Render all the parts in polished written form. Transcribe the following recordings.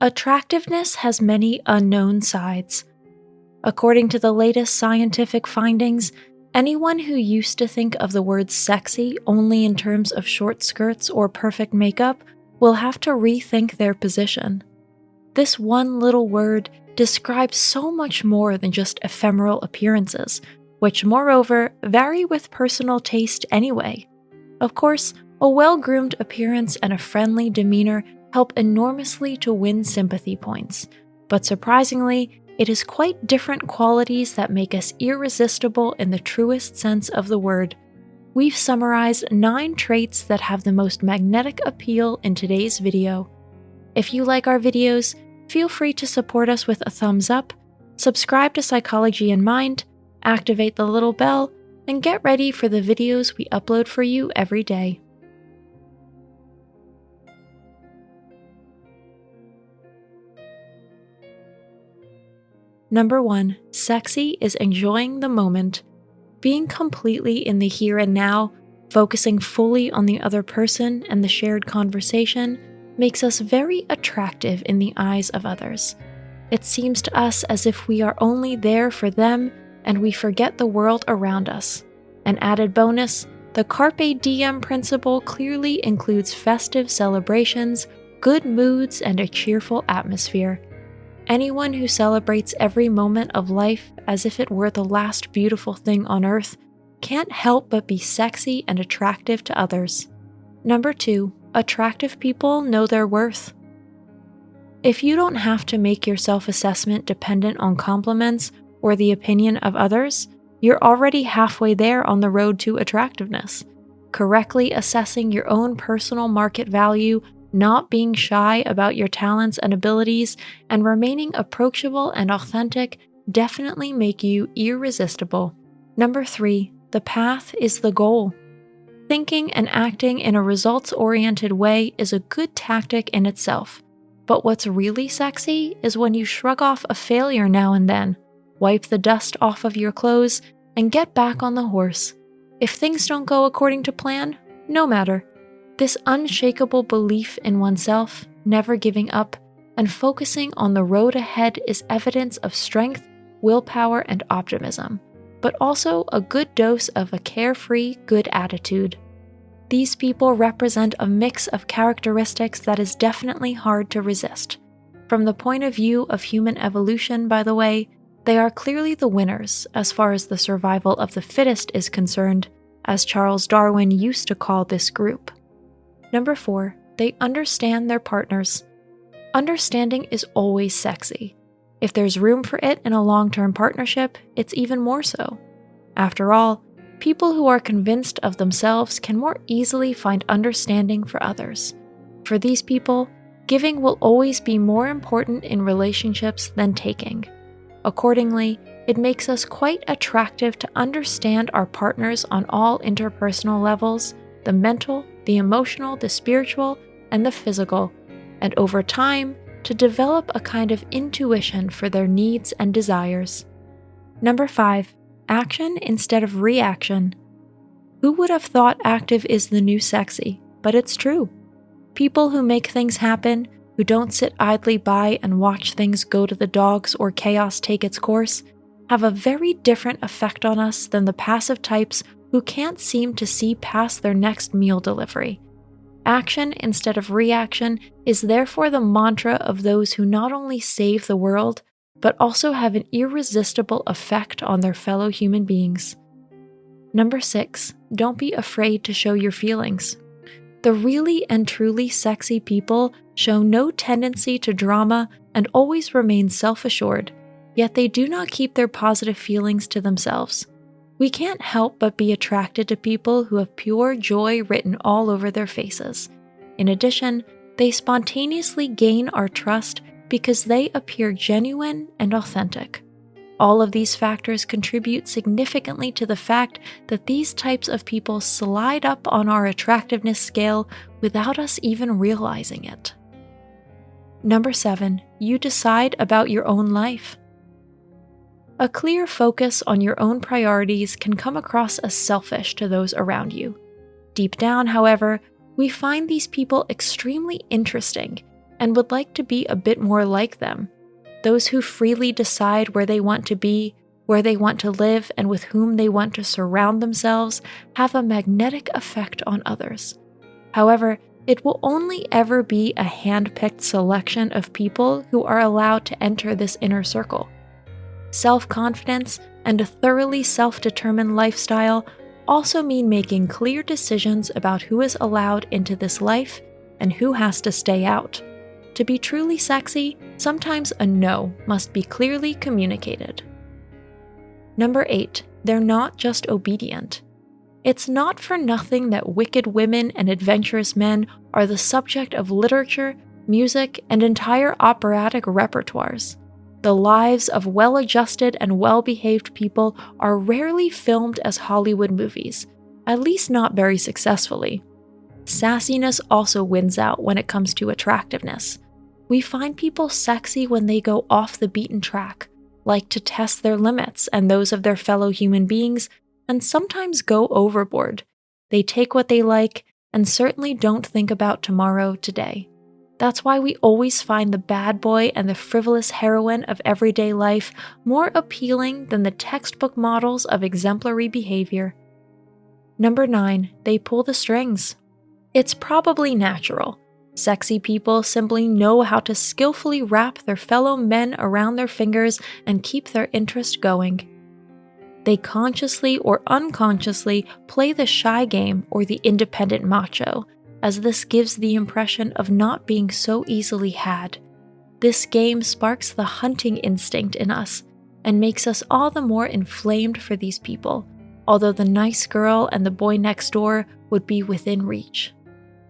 Attractiveness has many unknown sides. According to the latest scientific findings, anyone who used to think of the word sexy only in terms of short skirts or perfect makeup will have to rethink their position. This one little word describes so much more than just ephemeral appearances, which moreover vary with personal taste anyway. Of course, a well-groomed appearance and a friendly demeanor help enormously to win sympathy points, but surprisingly, it is quite different qualities that make us irresistible in the truest sense of the word. We've summarized 9 traits that have the most magnetic appeal in today's video. If you like our videos, feel free to support us with a thumbs up, subscribe to Psychology in Mind, activate the little bell, and get ready for the videos we upload for you every day. Number 1. Sexy is enjoying the moment. Being completely in the here and now, focusing fully on the other person and the shared conversation, makes us very attractive in the eyes of others. It seems to us as if we are only there for them and we forget the world around us. An added bonus, the Carpe Diem principle clearly includes festive celebrations, good moods, and a cheerful atmosphere. Anyone who celebrates every moment of life as if it were the last beautiful thing on earth can't help but be sexy and attractive to others. Number 2. Attractive people know their worth. If you don't have to make your self-assessment dependent on compliments or the opinion of others, you're already halfway there on the road to attractiveness. Correctly assessing your own personal market value, not being shy about your talents and abilities, and remaining approachable and authentic definitely make you irresistible. Number 3. The path is the goal. Thinking and acting in a results-oriented way is a good tactic in itself. But what's really sexy is when you shrug off a failure now and then, wipe the dust off of your clothes, and get back on the horse. If things don't go according to plan, no matter. This unshakable belief in oneself, never giving up, and focusing on the road ahead is evidence of strength, willpower, and optimism, but also a good dose of a carefree, good attitude. These people represent a mix of characteristics that is definitely hard to resist. From the point of view of human evolution, by the way, they are clearly the winners as far as the survival of the fittest is concerned, as Charles Darwin used to call this group. Number 4. They understand their partners. Understanding is always sexy. If there's room for it in a long-term partnership, it's even more so. After all, people who are convinced of themselves can more easily find understanding for others. For these people, giving will always be more important in relationships than taking. Accordingly, it makes us quite attractive to understand our partners on all interpersonal levels, the mental, the emotional, the spiritual, and the physical, and over time, to develop a kind of intuition for their needs and desires. Number 5. Action instead of reaction. Who would have thought active is the new sexy? But it's true. People who make things happen, who don't sit idly by and watch things go to the dogs or chaos take its course, have a very different effect on us than the passive types who can't seem to see past their next meal delivery. Action instead of reaction is therefore the mantra of those who not only save the world, but also have an irresistible effect on their fellow human beings. Number 6. Don't be afraid to show your feelings. The really and truly sexy people show no tendency to drama and always remain self-assured, yet they do not keep their positive feelings to themselves. We can't help but be attracted to people who have pure joy written all over their faces. In addition, they spontaneously gain our trust because they appear genuine and authentic. All of these factors contribute significantly to the fact that these types of people slide up on our attractiveness scale without us even realizing it. Number 7. You decide about your own life. A clear focus on your own priorities can come across as selfish to those around you. Deep down, however, we find these people extremely interesting, and would like to be a bit more like them. Those who freely decide where they want to be, where they want to live, and with whom they want to surround themselves have a magnetic effect on others. However, it will only ever be a hand-picked selection of people who are allowed to enter this inner circle. Self-confidence and a thoroughly self-determined lifestyle also mean making clear decisions about who is allowed into this life and who has to stay out. To be truly sexy, sometimes a no must be clearly communicated. Number 8, they're not just obedient. It's not for nothing that wicked women and adventurous men are the subject of literature, music, and entire operatic repertoires. The lives of well-adjusted and well-behaved people are rarely filmed as Hollywood movies, at least not very successfully. Sassiness also wins out when it comes to attractiveness. We find people sexy when they go off the beaten track, like to test their limits and those of their fellow human beings, and sometimes go overboard. They take what they like and certainly don't think about tomorrow today. That's why we always find the bad boy and the frivolous heroine of everyday life more appealing than the textbook models of exemplary behavior. Number 9, they pull the strings. It's probably natural. Sexy people simply know how to skillfully wrap their fellow men around their fingers and keep their interest going. They consciously or unconsciously play the shy game or the independent macho, as this gives the impression of not being so easily had. This game sparks the hunting instinct in us and makes us all the more inflamed for these people, although the nice girl and the boy next door would be within reach.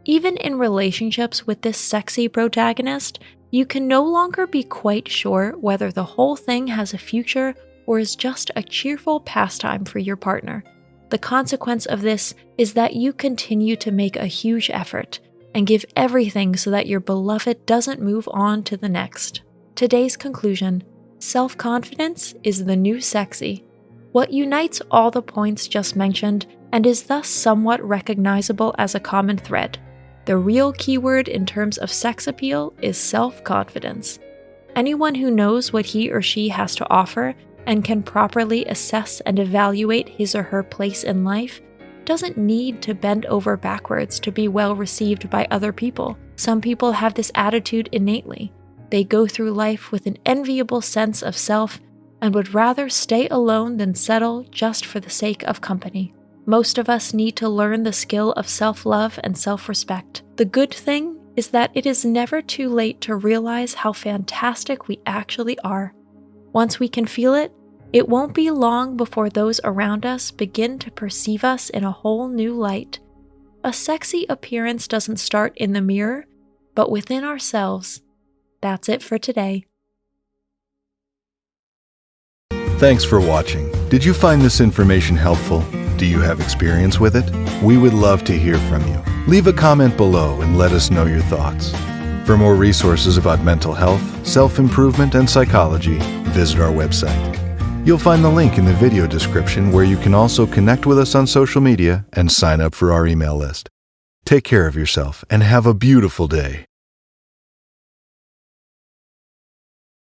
Even in relationships with this sexy protagonist, you can no longer be quite sure whether the whole thing has a future or is just a cheerful pastime for your partner. The consequence of this is that you continue to make a huge effort and give everything so that your beloved doesn't move on to the next. Today's conclusion: self-confidence is the new sexy. What unites all the points just mentioned and is thus somewhat recognizable as a common thread. The real keyword in terms of sex appeal is self-confidence. Anyone who knows what he or she has to offer and can properly assess and evaluate his or her place in life doesn't need to bend over backwards to be well received by other people. Some people have this attitude innately. They go through life with an enviable sense of self and would rather stay alone than settle just for the sake of company. Most of us need to learn the skill of self-love and self-respect. The good thing is that it is never too late to realize how fantastic we actually are. Once we can feel it, it won't be long before those around us begin to perceive us in a whole new light. A sexy appearance doesn't start in the mirror, but within ourselves. That's it for today. Thanks for watching. Did you find this information helpful? Do you have experience with it? We would love to hear from you. Leave a comment below and let us know your thoughts. For more resources about mental health, self-improvement, and psychology, visit our website. You'll find the link in the video description where you can also connect with us on social media and sign up for our email list. Take care of yourself and have a beautiful day.